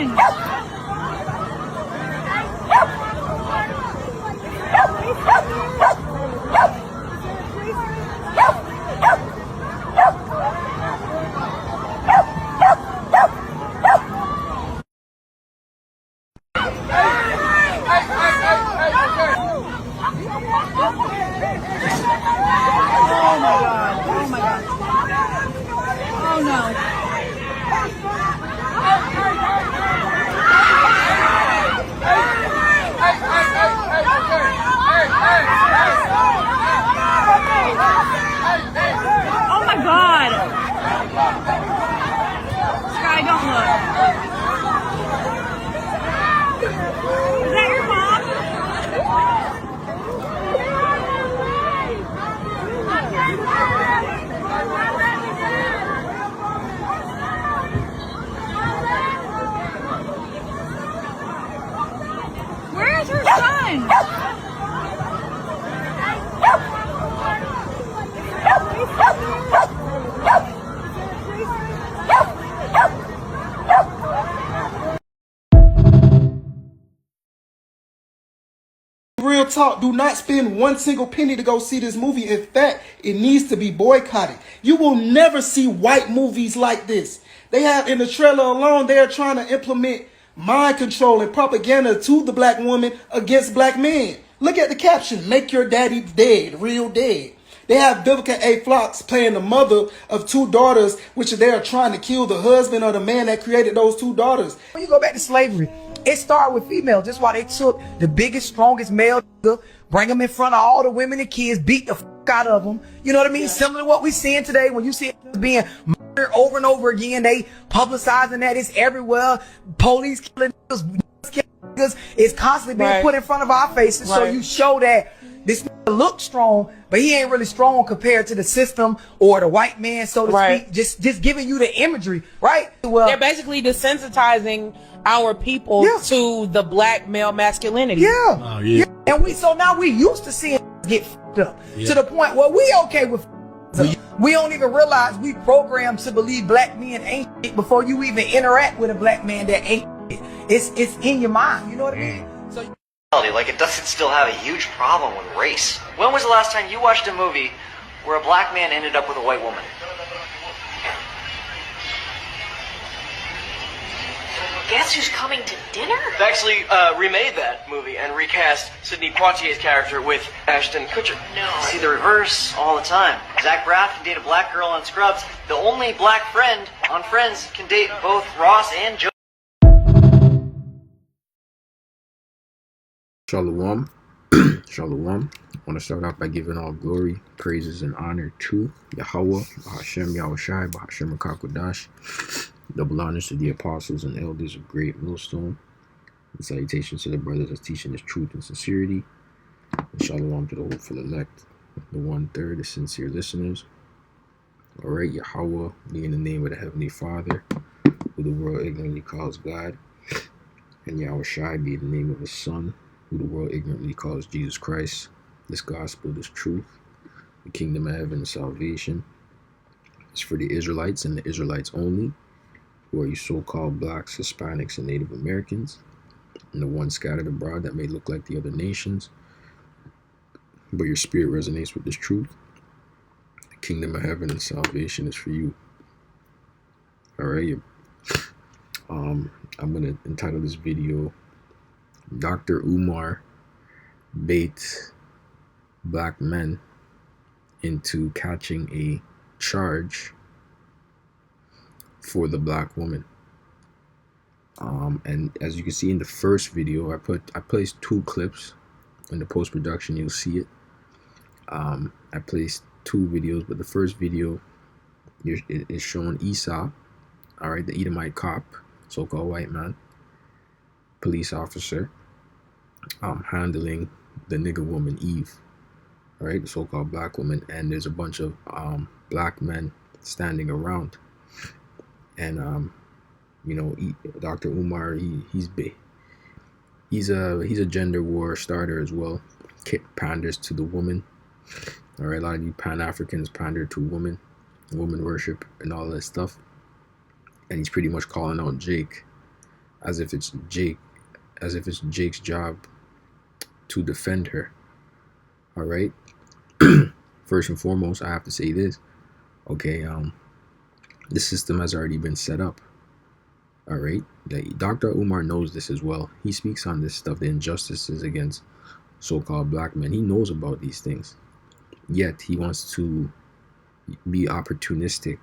Oh my God! Sky, don't look. Is that your mom? Where is her son? Real talk, do not spend one single penny to go see this movie. In fact, it needs to be boycotted. You will never see white movies like this. They have, in the trailer alone, they are trying to implement mind control and propaganda to the black woman against black men. Look at the caption, make your daddy dead, real dead. They have Vivica A. Fox playing the mother of two daughters, which they are trying to kill the husband or the man that created those two daughters. When you go back to slavery, it started with females. That's why they took the biggest, strongest male, bring them in front of all the women and kids, beat the fuck out of them. You know what I mean? Similar to what we're seeing today. When you see it being murdered over and over again, they publicizing that. It's everywhere. Police killing niggas. It's constantly being put in front of our faces. So you show that this nigga looks strong, but he ain't really strong compared to the system or the white man, so to speak. Just giving you the imagery, right? Well, they're basically desensitizing our people to the black male masculinity. And now we used to seeing get fucked up to the point where we okay with we don't even realize we programmed to believe black men ain't shit before you even interact with a black man that ain't shit. It's in your mind, you know what I mean? So like, it doesn't still have a huge problem with race. When was the last time you watched a movie where a black man ended up with a white woman? Guess who's coming to dinner? They actually remade that movie and recast Sidney Poitier's character with Ashton Kutcher. No. See the reverse all the time. Zach Braff can date a black girl on Scrubs. The only black friend on Friends can date both Ross and Joe. Shalom. Shalom. I want to start off by giving all glory, praises, and honor to Yahweh, Hashem Yahushai, Hashem Rakakwadash. Double honors to the apostles and elders of Great Millstone. And salutations to the brothers that's teaching this truth and sincerity. And shalom to the hopeful elect, the 1/3, the sincere listeners. Alright, Yahweh, be in the name of the Heavenly Father, who the world ignorantly calls God. And Yahushai, be in the name of His Son, who the world ignorantly calls Jesus Christ. This gospel, this truth, the kingdom of heaven, and salvation is for the Israelites and the Israelites only, who are you so-called blacks, Hispanics, and Native Americans, and the ones scattered abroad that may look like the other nations, but your spirit resonates with this truth. The kingdom of heaven and salvation is for you. Alright, I'm going to entitle this video, Dr. Umar baits black men into catching a charge for the black woman. And as you can see in the first video, I placed 2 clips. In the post-production you'll see it. I placed 2 videos, but the first video it is showing Esau, alright, the Edomite cop, so-called white man, police officer, handling the nigger woman Eve, alright, the so-called black woman, and there's a bunch of black men standing around. And you know, Dr. Umar, he's a gender war starter as well. Panders to the woman. All right, a lot of you Pan-Africans pander to women worship, and all that stuff. And he's pretty much calling out Jake, as if it's Jake's job to defend her. All right. First and foremost, I have to say this. Okay, the system has already been set up. All right, Dr. Umar knows this as well. He speaks on this stuff, the injustices against so-called black men. He knows about these things, yet he wants to be opportunistic.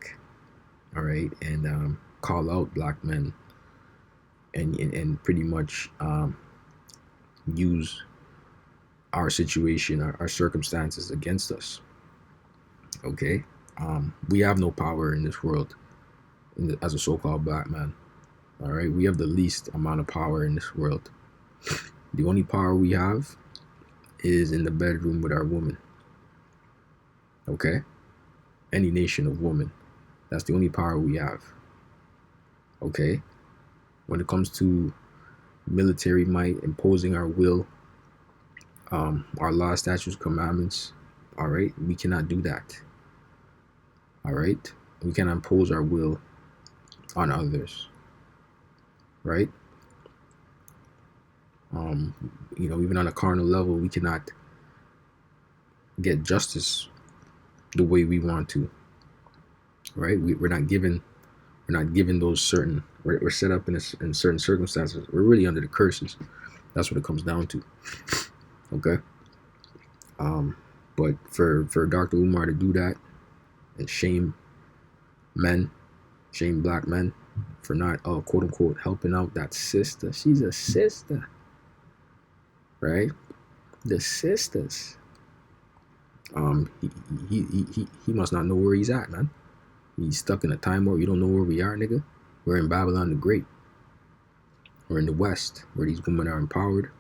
All right, and call out black men and pretty much use our situation, our circumstances against us. Okay, we have no power in this world as a so-called black man. All right, we have the least amount of power in this world. The only power we have is in the bedroom with our woman. Okay, any nation of women, that's the only power we have. Okay, when it comes to military might, imposing our will, our law, statutes, commandments, all right, we cannot do that. All right, we cannot impose our will on others. Right? Even on a carnal level, we cannot get justice the way we want to. Right? We're not given those certain. We're set up in certain circumstances. We're really under the curses. That's what it comes down to. Okay. But for Dr. Umar to do that and shame black men for not quote unquote helping out that sister. She's a sister, right? The sisters. He must not know where he's at, man. He's stuck in a time where you don't know where we are, nigga. We're in Babylon the Great. We're in the West, where these women are empowered,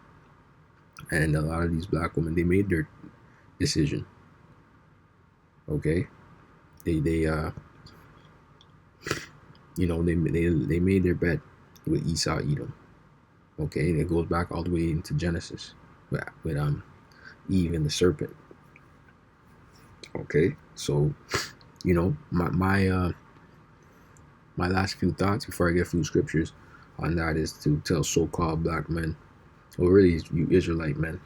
and a lot of these black women, they made their decision. Okay, they made their bet with Esau, Edom. Okay, and it goes back all the way into Genesis with Eve and the serpent. Okay, so my last few thoughts before I get a few scriptures on that is to tell so-called black men, or really you Israelite men,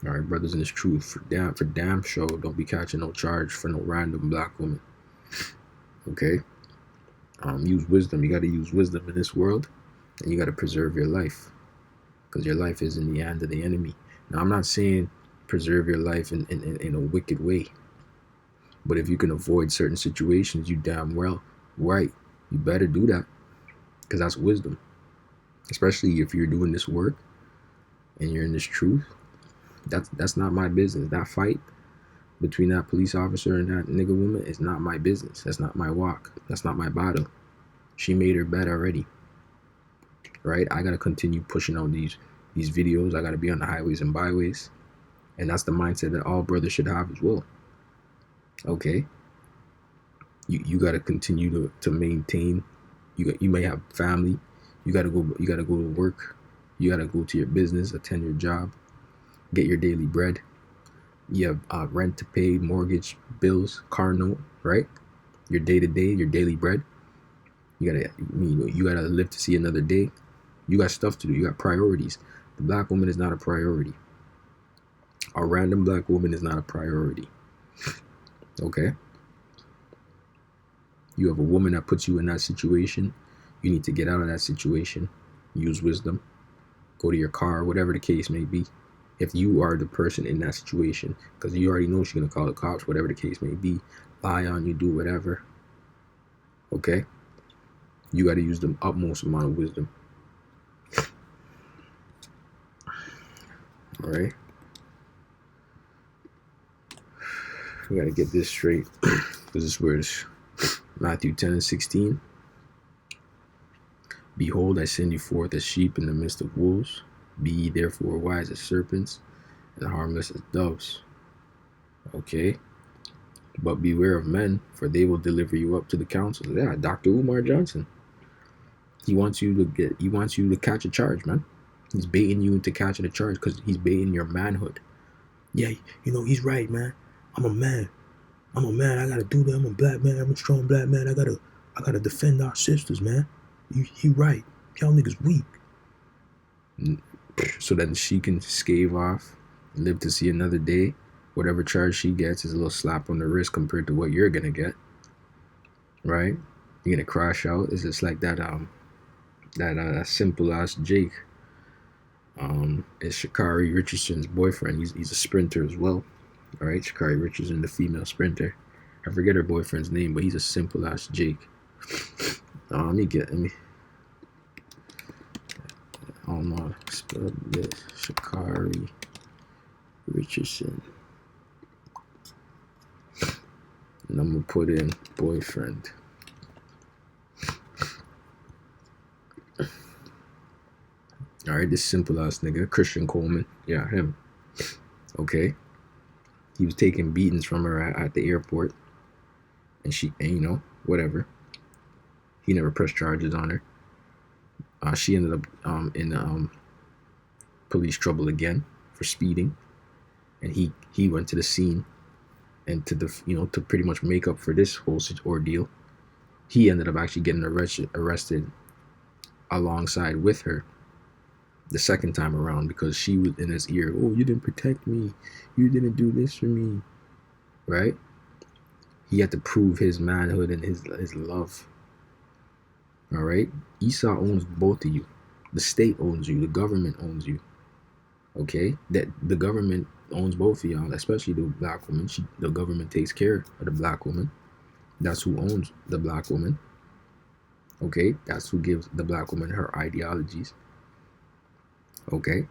all right, brothers in this truth, for damn sure, don't be catching no charge for no random black woman. Okay. Use wisdom. You got to use wisdom in this world, and you got to preserve your life, because your life is in the hand of the enemy. Now, I'm not saying preserve your life in a wicked way, but if you can avoid certain situations, you damn well right. You better do that, because that's wisdom. Especially if you're doing this work and you're in this truth. That's not my business. That fight between that police officer and that nigga woman is not my business. That's not my walk. That's not my battle. She made her bet already. Right? I gotta continue pushing out these videos. I gotta be on the highways and byways. And that's the mindset that all brothers should have as well. Okay? You gotta continue to maintain. You may have family. You gotta go to work. You gotta go to your business, attend your job, get your daily bread. You have rent to pay, mortgage, bills, car note, right? Your day-to-day, your daily bread. You gotta live to see another day. You got stuff to do. You got priorities. The black woman is not a priority. A random black woman is not a priority. Okay? You have a woman that puts you in that situation. You need to get out of that situation. Use wisdom. Go to your car, whatever the case may be. If you are the person in that situation, because you already know she's going to call the cops, whatever the case may be, lie on you, do whatever. Okay? You got to use the utmost amount of wisdom. All right? We got to get this straight. This is where it's Matthew 10:16. Behold, I send you forth as sheep in the midst of wolves. Be ye therefore wise as serpents and harmless as doves. Okay? But beware of men, for they will deliver you up to the councils. Yeah, Dr. Umar Johnson. He wants you to catch a charge, man. He's baiting you into catching a charge because he's baiting your manhood. Yeah, he's right, man. I'm a man. I gotta do that. I'm a black man. I'm a strong black man. I gotta defend our sisters, man. He right. Y'all niggas weak. So then she can scave off, live to see another day. Whatever charge she gets is a little slap on the wrist compared to what you're gonna get, right? You're gonna crash out. It's just like that simple ass Jake. Is Sha'Carri Richardson's boyfriend. He's a sprinter as well. All right, Sha'Carri Richardson, the female sprinter. I forget her boyfriend's name, but he's a simple ass Jake. Let me. Oh no, spell this. Sha'Carri Richardson. And I'm gonna put in boyfriend. All right, this simple ass nigga, Christian Coleman. Yeah, him. Okay. He was taking beatings from her at the airport, and whatever. He never pressed charges on her. She ended up in police trouble again for speeding, and he went to the scene, and to pretty much make up for this whole ordeal, he ended up actually getting arrested alongside with her the second time around, because she was in his ear. Oh, you didn't protect me. You didn't do this for me, right? He had to prove his manhood and his love. All right. Esau owns both of you. The state owns you. The government owns you. Okay. That the government owns both of y'all, especially the black woman. The government takes care of the black woman. That's who owns the black woman. Okay. That's who gives the black woman her ideologies. Okay.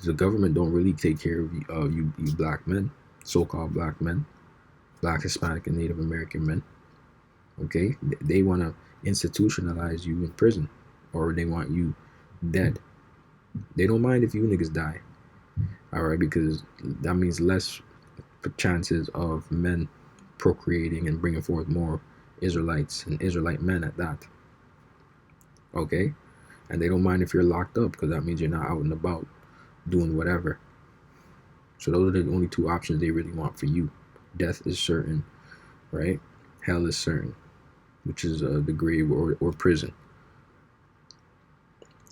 The government don't really take care of you black men, so-called black men, black, Hispanic, and Native American men. Okay, they want to institutionalize you in prison, or they want you dead. They don't mind if you niggas die. All right, because that means less chances of men procreating and bringing forth more Israelites and Israelite men at that. Okay, and they don't mind if you're locked up, because that means you're not out and about doing whatever. So those are the only two options they really want for you. Death is certain, right? Hell is certain, which is the grave or prison.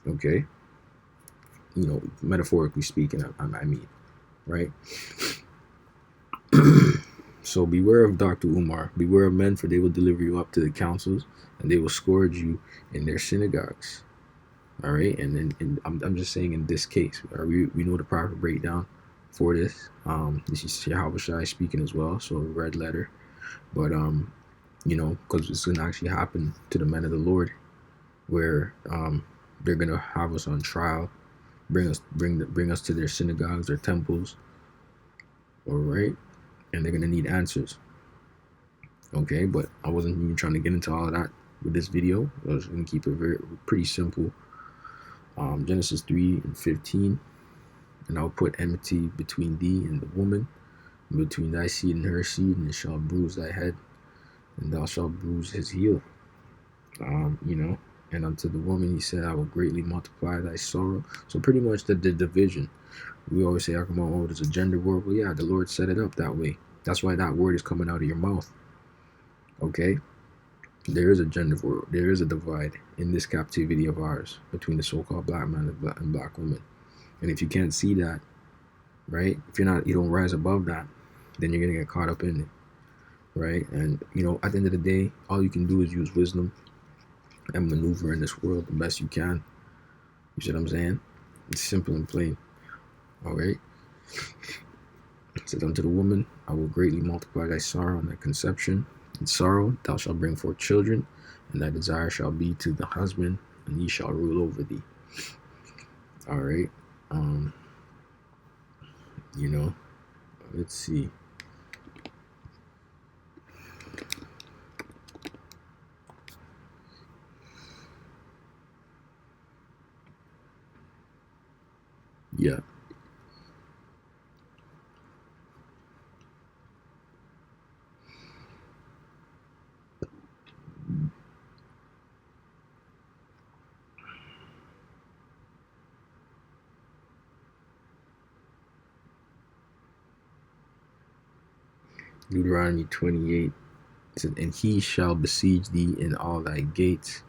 Okay, metaphorically speaking, I mean, right? So beware of Dr. Umar. Beware of men, for they will deliver you up to the councils, and they will scourge you in their synagogues. All right, and I'm just saying, in this case, we know the proper breakdown for this. This is Yahweh Shai speaking as well, so red letter. But because it's gonna actually happen to the men of the Lord, where they're gonna have us on trial, bring us to their synagogues, their temples. All right, and they're gonna need answers. Okay, but I wasn't even trying to get into all of that with this video. I was gonna keep it pretty simple. Genesis 3:15, and I'll put enmity between thee and the woman, and between thy seed and her seed, and it shall bruise thy head, and thou shalt bruise his heel. And unto the woman he said, I will greatly multiply thy sorrow. So pretty much the division. We always say, oh, there's a gender war. Well, yeah, the Lord set it up that way. That's why that word is coming out of your mouth. Okay? There is a gender war. There is a divide in this captivity of ours between the so-called black man and black woman. And if you can't see that, right? If you don't rise above that, then you're gonna get caught up in it, right? And at the end of the day, all you can do is use wisdom and maneuver in this world the best you can. You see what I'm saying? It's simple and plain. All right. It says, unto the woman, I will greatly multiply thy sorrow and thy conception. In sorrow thou shalt bring forth children, and thy desire shall be to the husband, and he shall rule over thee. All right. Let's see. Yeah. Deuteronomy 28 says, and he shall besiege thee in all thy gates,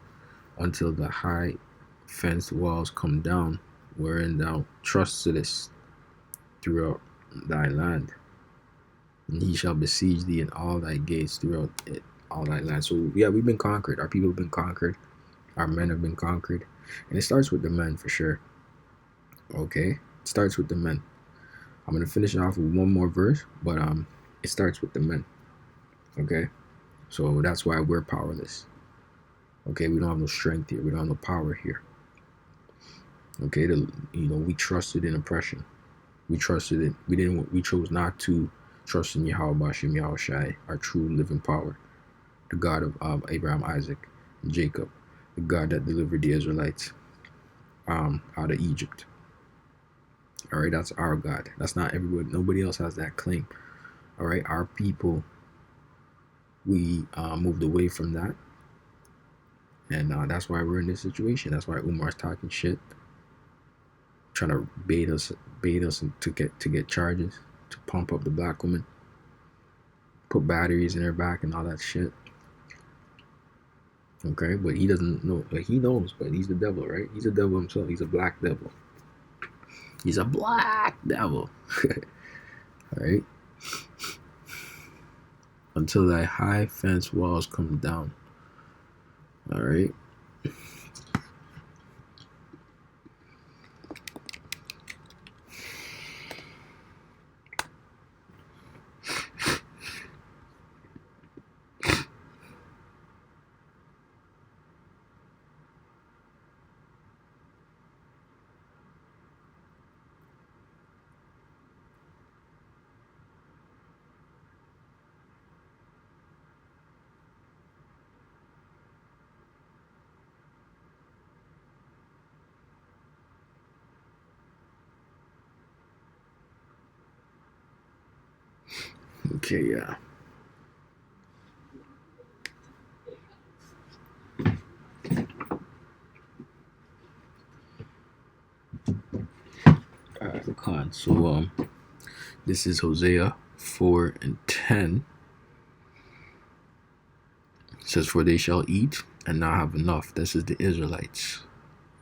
until the high fenced walls come down, wherein thou trustedest throughout thy land. And he shall besiege thee in all thy gates throughout it, all thy land. So yeah, we've been conquered. Our people have been conquered. Our men have been conquered. And it starts with the men for sure. Okay? It starts with the men. I'm gonna finish it off with one more verse, but it starts with the men. Okay? So that's why we're powerless. Okay, we don't have no strength here. We don't have no power here. Okay, we trusted in oppression. We trusted it. We chose not to trust in Yahweh Bashim Yahushai, our true living power, the God of Abraham, Isaac, and Jacob, the God that delivered the Israelites out of Egypt. All right, that's our God. That's not everybody. Nobody else has that claim. All right, our people, we moved away from that, and that's why we're in this situation. That's why Umar's talking shit, trying to bait us to get charges, to pump up the black woman, put batteries in her back and all that shit. Okay, but he doesn't know. Like, he knows, but he's the devil, right? He's a devil himself. He's a black devil. He's a black devil. All right. Until thy high fence walls come down. All right. Okay, yeah. Alright, so this is Hosea 4:10. It says, for they shall eat and not have enough. This is the Israelites.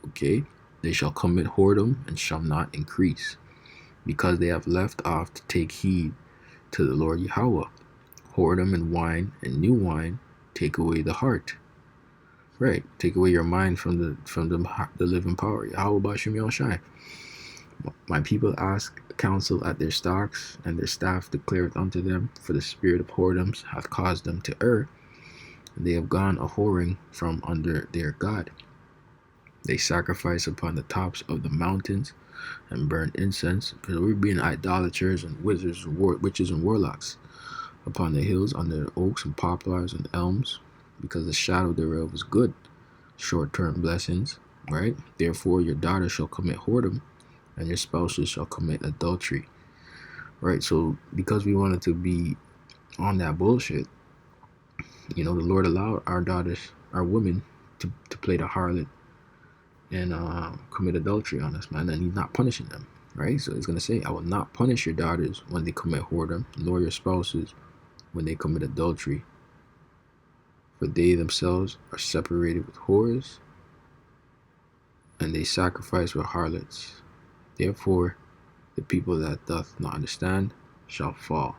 Okay? They shall commit whoredom and shall not increase, because they have left off to take heed to the Lord Yahweh. Whoredom and wine and new wine take away the heart. Right, take away your mind from the living power. Yahweh Bashim Yahushai. My people ask counsel at their stocks, and their staff declareth unto them, for the spirit of whoredoms hath caused them to err, and they have gone a whoring from under their God. They sacrifice upon the tops of the mountains and burn incense, because we're being idolaters and wizards, witches and warlocks, upon the hills under the oaks and poplars and elms, because the shadow thereof is good, short-term blessings, right? Therefore your daughters shall commit whoredom, and your spouses shall commit adultery, right? So because we wanted to be on that bullshit, the Lord allowed our daughters, our women, to play the harlot and commit adultery on us, man, and he's not punishing them, right? So he's going to say, I will not punish your daughters when they commit whoredom, nor your spouses when they commit adultery, for they themselves are separated with whores, and they sacrifice with harlots. Therefore the people that doth not understand shall fall.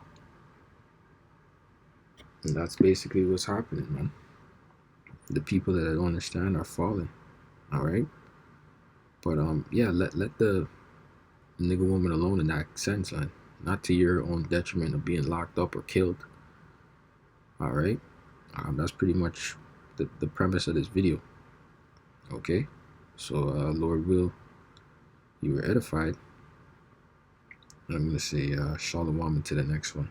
And that's basically what's happening, man. The people that don't understand are falling. All right. But yeah, let the nigga woman alone in that sense, man. Not to your own detriment of being locked up or killed. All right. That's pretty much the premise of this video. Okay. So Lord will, you were edified. I'm gonna say shalom to the next one.